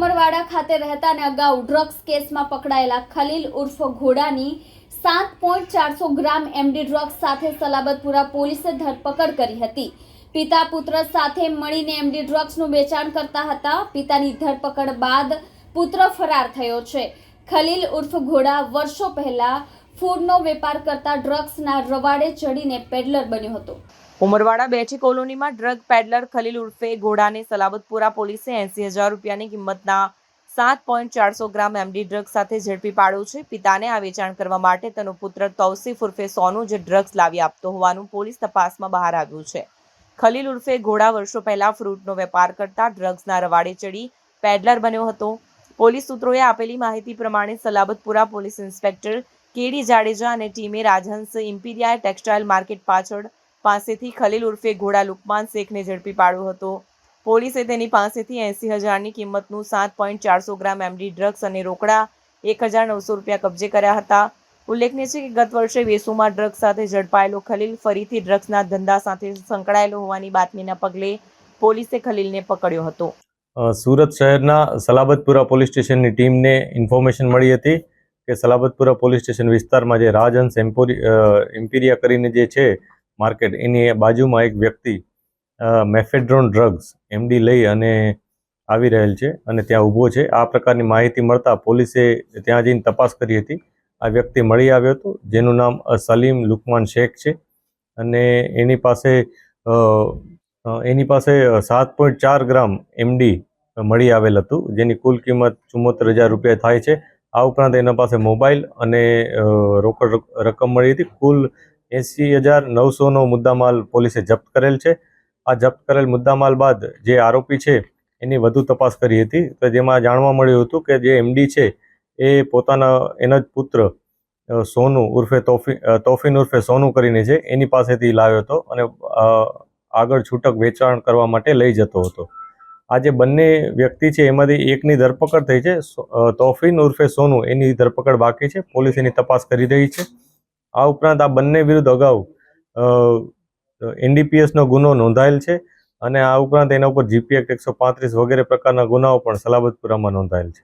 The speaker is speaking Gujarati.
ઉમરવાડા ખાતે રહેતા અને અગાઉ ડ્રગ્સ કેસમાં પકડાયેલા ખલીલ ઉર્ફ ઘોડાની 7.400 ગ્રામ એમડી ડ્રગ્સ સાથે સલાબતપુરા પોલીસે ધરપકડ કરી હતી। પિતા પુત્ર સાથે મળીને એમડી ડ્રગ્સનું વેચાણ કરતા હતા। પિતાની ધરપકડ બાદ પુત્ર ફરાર થયો છે। ખલીલ ઉર્ફ ઘોડા વર્ષો પહેલા ફૂડનો વેપાર કરતા ડ્રગ્સના રવાડે ચડીને પેડલર બન્યો હતો। ઉમરવાડા બેઠી કોલોનીમાં ડ્રગ પેડલર ખલીલ ઉર્ફે ઘોડાને સલાબતપુરા પોલીસે 80,000 રૂપિયાની કિંમતના 7.400 ગ્રામ એમડી ડ્રગ્સ સાથે ઝડપી પાડ્યો છે। પિતાને આ વેચાણ કરવા માટે તેનો પુત્ર તૌસીફ ઉર્ફે સોનુ જે ડ્રગ્સ લાવી આપતો હોવાનું પોલીસ તપાસમાં બહાર આવ્યું છે। ખલીલ ઉર્ફે ઘોડા વર્ષો પહેલા ફ્રૂટનો વેપાર કરતા ડ્રગ્સના રવાડે ચડી પેડલર બન્યો હતો। પોલીસ સૂત્રોએ આપેલી માહિતી પ્રમાણે સલાબતપુરા પોલીસ ઇન્સ્પેક્ટર કેડી જાડેજા અને ટીમે રાજહંસ ઇમ્પિરિયા ટેક્સટાઇલ માર્કેટ પાછળ પાસેથી ખલીલ ઉર્ફે ઘોડા લુકમાન શેખને ઝડપી પાડ્યો હતો। પોલીસે તેની પાસેથી 80,000ની કિંમતનું 7.400 ગ્રામ એમડી ડ્રગ્સ અને રોકડા 1,900 રૂપિયા કબજે કર્યા હતા। ઉલ્લેખનીય છે કે ગત વર્ષે વેસુમાં ડ્રગ્સ સાથે ઝડપાયેલો ખલીલ ફરીથી ડ્રગ્સના ધંધા સાથે સંકળાયેલો હોવાની બાતમીના પગલે પોલીસે ખલીલને પકડ્યો હતો। સુરત શહેરના સલાબતપુરા પોલીસ સ્ટેશનની ટીમને ઇન્ફોર્મેશન મળી હતી કે સલાબતપુરા પોલીસ સ્ટેશન વિસ્તારમાં જે રાજહંસ ઇમ્પિરિયા કરીને જે છે માર્કેટ, એની બાજુમાં એક વ્યક્તિ મેફેડ્રોન ડ્રગ્સ એમડી લઈ અને આવી રહેલ છે અને ત્યાં ઊભો છે। આ પ્રકારની માહિતી મળતા પોલીસે ત્યાં જઈને તપાસ કરી હતી। આ વ્યક્તિ મળી આવ્યો હતો, જેનું નામ સલીમ લુકમાન શેખ છે અને એની પાસે 7.4 ગ્રામ એમડી મળી આવેલ હતું, જેની કુલ કિંમત 74,000 રૂપિયા થાય છે। આ ઉપરાંત એના પાસે મોબાઈલ અને રોકડ રકમ મળી હતી। કુલ 80,900નો મુદ્દામાલ પોલીસે જપ્ત કરેલ છે। આ જપ્ત કરેલ મુદ્દામાલ બાદ જે આરોપી છે એની વધુ તપાસ કરી હતી, તો જેમાં જાણવા મળ્યું હતું કે જે એમડી છે એ એનો જ પુત્ર સોનુ ઉર્ફે તોફીન ઉર્ફે સોનુ કરીને છે, એની પાસેથી લાવ્યો હતો અને આગળ છૂટક વેચાણ કરવા માટે લઈ જતો હતો। આ જે બંને વ્યક્તિ છે એમાંથી એકની ધરપકડ થઈ છે, તોફીન ઉર્ફે સોનુ, એની ધરપકડ બાકી છે। પોલીસ એની તપાસ કરી રહી છે। આ ઉપરાંત આ બંને વિરુદ્ધ અગાઉ NDPSનો ગુનો નોંધાયેલ છે અને આ ઉપરાંત એના ઉપર GP એક્ટ 135 વગેરે પ્રકારના ગુનાઓ પણ સલાબતપુરામાં નોંધાયેલ છે।